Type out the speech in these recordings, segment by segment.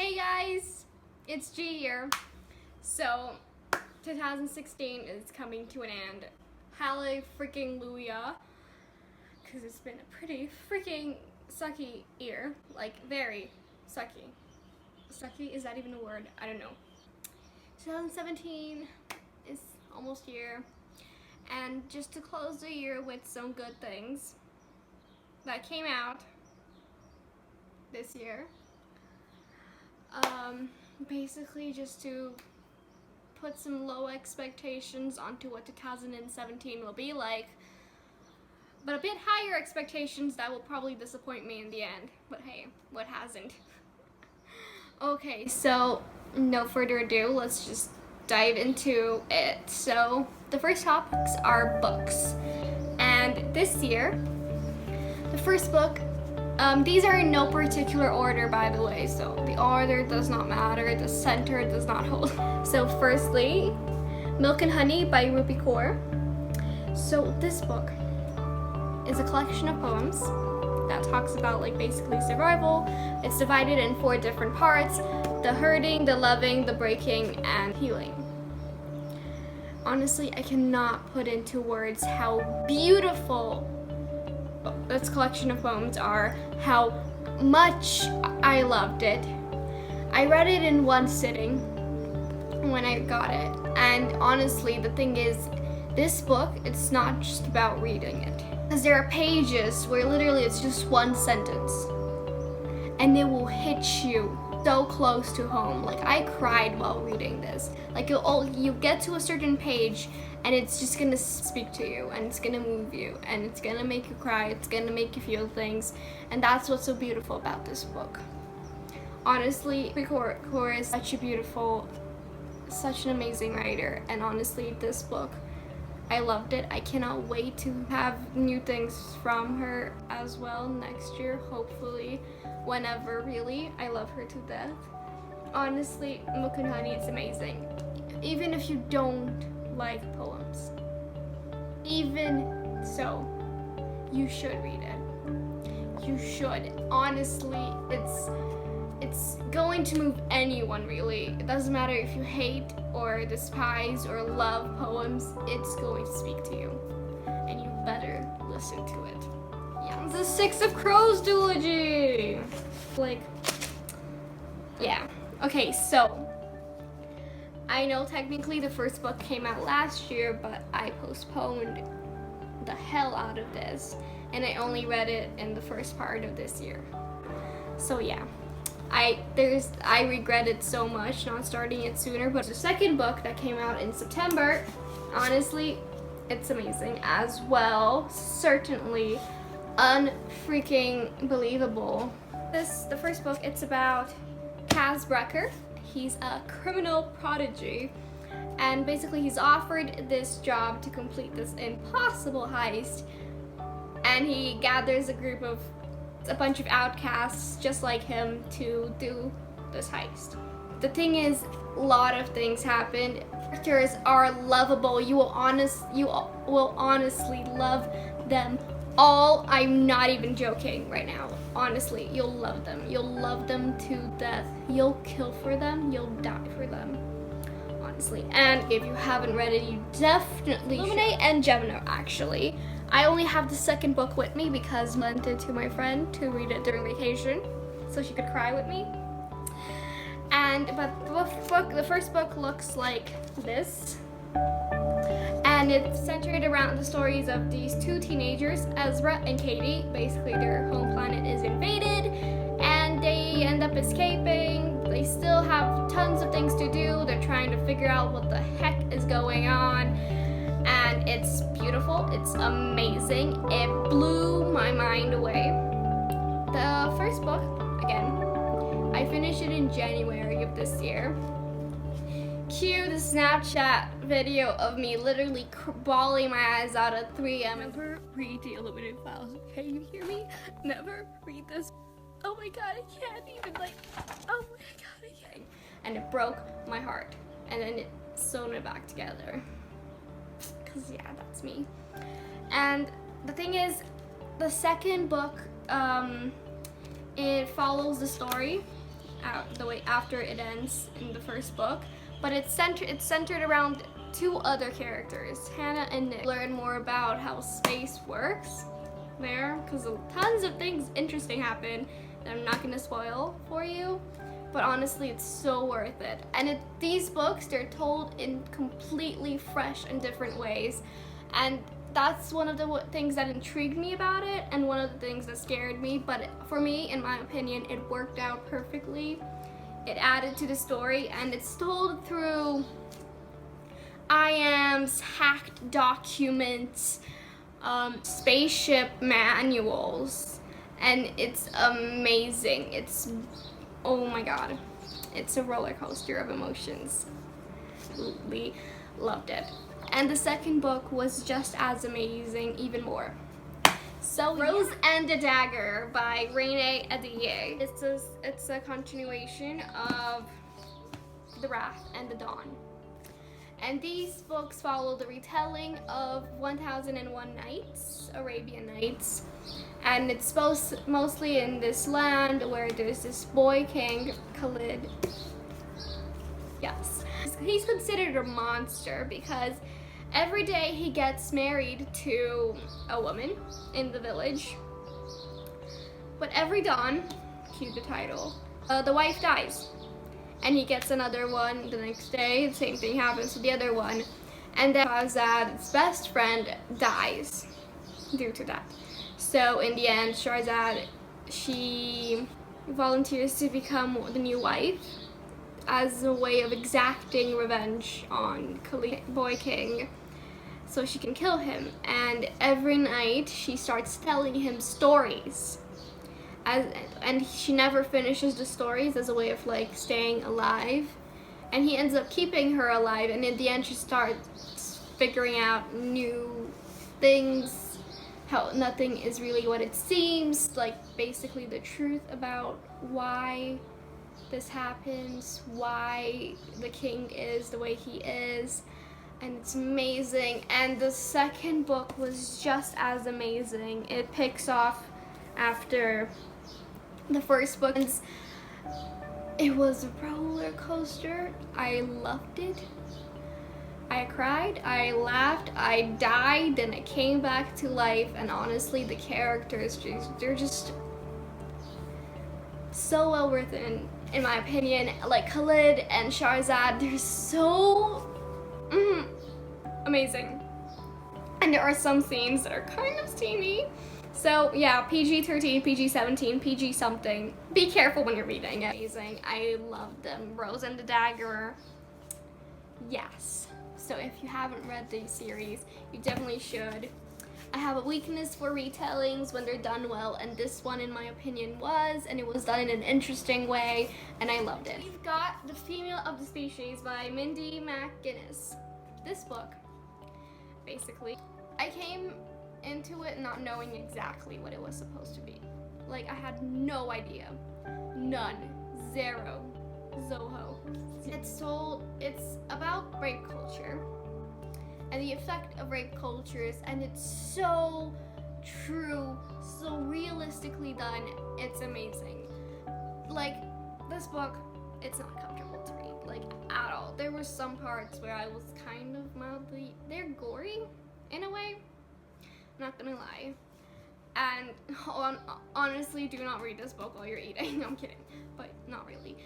Hey guys, it's G here. So, 2016 is coming to an end. Hallelujah freaking Luya, because it's been a pretty freaking sucky year. Like, very sucky. Sucky, is that even a word? I don't know. 2017 is almost here. And just to close the year with some good things that came out this year. Basically just to put some low expectations onto what 2017 will be like, but a bit higher expectations that will probably disappoint me in the end. But hey, what hasn't? Okay, so no further ado, let's just dive into it. So the first topics are books, and this year the first book, these are in no particular order, by the way, so the order does not matter, the center does not hold. So firstly, Milk and Honey by Rupi Kaur. So this book is a collection of poems that talks about like basically survival. It's divided in 4 different parts: the hurting, the loving, the breaking, and healing. Honestly, I cannot put into words how beautiful this collection of poems are, how much I loved it. I read it in one sitting when I got it, and honestly, the thing is, this book, it's not just about reading it, because there are pages where literally it's just one sentence and it will hit you so close to home. Like, I cried while reading this. Like, you get to a certain page and it's just gonna speak to you, and it's gonna move you, and it's gonna make you cry, it's gonna make you feel things, and that's what's so beautiful about this book. Honestly, Kaur is such an amazing writer, and honestly, this book, I loved it. I cannot wait to have new things from her as well next year, hopefully, whenever, really. I love her to death. Honestly, Milk and Honey is amazing. Even if you don't like poems, even so, you should read it. You should. Honestly, it's going to move anyone, really. It doesn't matter if you hate or despise or love poems, it's going to speak to you, and you better listen to it. Yeah, the 6 of Crows duology. Like, yeah. Okay, so I know technically the first book came out last year, but I postponed the hell out of this, and I only read it in the first part of this year. So yeah, I regret it so much not starting it sooner. But the second book that came out in September, honestly, it's amazing as well. Certainly unfreaking believable. The first book, it's about Kaz Brekker. He's a criminal prodigy, and basically he's offered this job to complete this impossible heist, and he gathers a bunch of outcasts just like him to do this heist. The thing is, a lot of things happen. Characters are lovable. You will honestly love them all. I'm not even joking right now. Honestly, you'll love them. You'll love them to death. You'll kill for them. You'll die for them. Honestly. And if you haven't read it, you definitely should. Illuminate and Gemini, actually. I only have the second book with me because I lent it to my friend to read it during vacation, so she could cry with me. But the first book looks like this. And it's centered around the stories of these 2 teenagers, Ezra and Katie. Basically, their home planet is invaded, and they end up escaping. They still have tons of things to do. They're trying to figure out what the heck is going on, and it's beautiful. It's amazing. It blew my mind away. The first book, again, I finished it in January of this year. Cue the Snapchat video of me literally bawling my eyes out at 3 a.m. Never read the Illuminated Files. Can you hear me? Never read this. Oh my god, I can't even, like, oh my god, I can't. And it broke my heart. And then it sewn it back together. Because, yeah, that's me. And the thing is, the second book, it follows the story the way after it ends in the first book, but it's centered around two other characters, Hannah and Nick. Learn more about how space works there, because tons of things interesting happen that I'm not going to spoil for you, but honestly it's so worth it. And these books, they're told in completely fresh and different ways, and that's one of the things that intrigued me about it and one of the things that scared me, but for me, in my opinion, it worked out perfectly. It added to the story, and it's told through IMs, hacked documents, spaceship manuals, and it's amazing. It's, oh my god, it's a roller coaster of emotions. Absolutely loved it. And the second book was just as amazing, even more. So Rose and the Dagger by Renee Ahdieh. It's a continuation of The Wrath and the Dawn. And these books follow the retelling of 1001 Nights, Arabian Nights. And it's mostly in this land where there's this boy king, Khalid. Yes. He's considered a monster because every day he gets married to a woman in the village. But every dawn, cue the title, the wife dies. And he gets another one the next day, the same thing happens to the other one. And then Shahrazad's best friend dies due to that. So in the end, Shahrazad, she volunteers to become the new wife as a way of exacting revenge on Khalid, boy king, so she can kill him. And every night she starts telling him stories, and she never finishes the stories as a way of like staying alive, and he ends up keeping her alive, and in the end she starts figuring out new things, how nothing is really what it seems, like basically the truth about why this happens, why the king is the way he is, and it's amazing. And the second book was just as amazing. It picks off after the first book. It was a roller coaster. I loved it. I cried, I laughed, I died, and it came back to life. And honestly, the characters, they're just so well written, in my opinion. Like Khalid and Shahrazad, they're so amazing. And there are some scenes that are kind of steamy. So yeah, PG-13, PG-17, PG something. Be careful when you're reading it. Amazing. I love them. Rose and the Dagger. Yes. So if you haven't read the series, you definitely should. I have a weakness for retellings when they're done well, and this one, in my opinion, was, and it was done in an interesting way, and I loved it. We've got The Female of the Species by Mindy McGinnis. This book, basically, I came into it not knowing exactly what it was supposed to be. Like, I had no idea. None. Zero. Zoho. It's about rape culture and the effect of rape cultures, and it's so true, so realistically done. It's amazing. Like, this book, it's not comfortable to read, like, at all. There were some parts where I was kind of mildly, they're gory in a way, I'm not gonna lie. And honestly, do not read this book while you're eating. I'm kidding, but not really.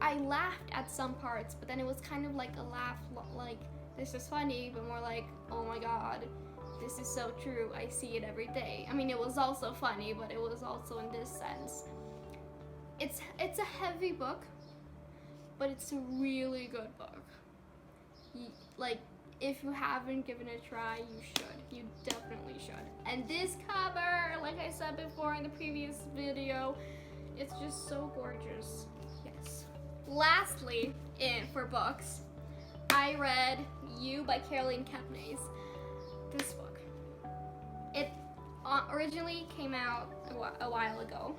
I laughed at some parts, but then it was kind of like a laugh, like, this is funny, but more like, oh my god, this is so true, I see it every day. I mean, it was also funny, but it was also in this sense. It's a heavy book, but it's a really good book. Like, if you haven't given it a try, you should. You definitely should. And this cover, like I said before in the previous video, it's just so gorgeous. Yes. Lastly, for books, I read You by Caroline Kepnes. This book. It originally came out a while ago,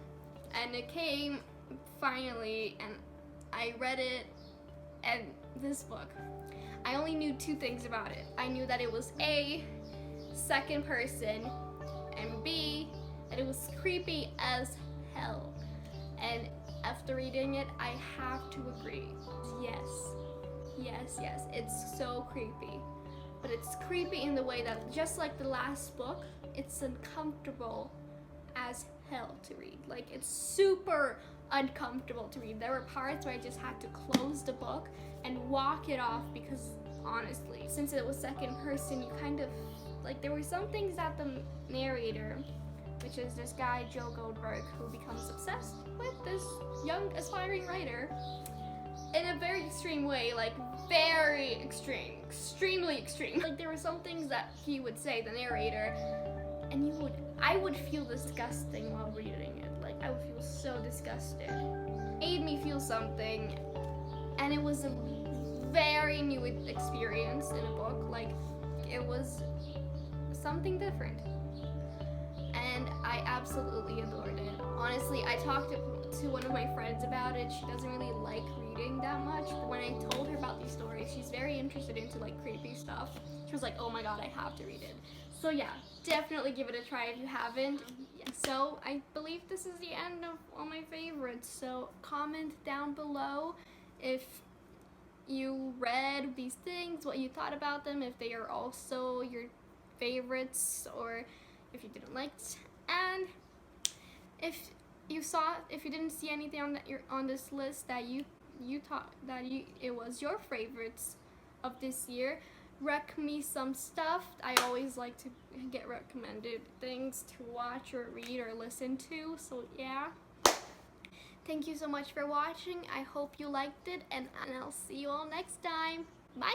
and it came finally, and I read it, and this book, I only knew two things about it. I knew that it was A, second person, and B, that it was creepy as hell. And after reading it, I have to agree. Yes, yes, yes, it's so creepy. But it's creepy in the way that, just like the last book, it's uncomfortable as hell to read. Like, it's super uncomfortable to read. There were parts where I just had to close the book and walk it off because, honestly, since it was second person, you kind of, like, there were some things that the narrator, which is this guy, Joe Goldberg, who becomes obsessed with this young aspiring writer in a very extreme way, like very extreme, extremely extreme. Like, there were some things that he would say, the narrator, and I would feel disgusting while reading it. Like, I would feel so disgusted. It made me feel something, and it was a very new experience in a book. Like, it was something different. And I absolutely adored it. Honestly, I talked to one of my friends about it. She doesn't really like reading that much, but when I told her about these stories, she's very interested into like creepy stuff. She was like, oh my god, I have to read it. So yeah, definitely give it a try if you haven't. So I believe this is the end of all my favorites. So comment down below if you read these things, what you thought about them, if they are also your favorites, or if you didn't like it. And if you didn't see anything on this list that you thought that it was your favorites of this year, rec me some stuff. I always like to get recommended things to watch or read or listen to. So yeah, thank you so much for watching. I hope you liked it, and I'll see you all next time. Bye.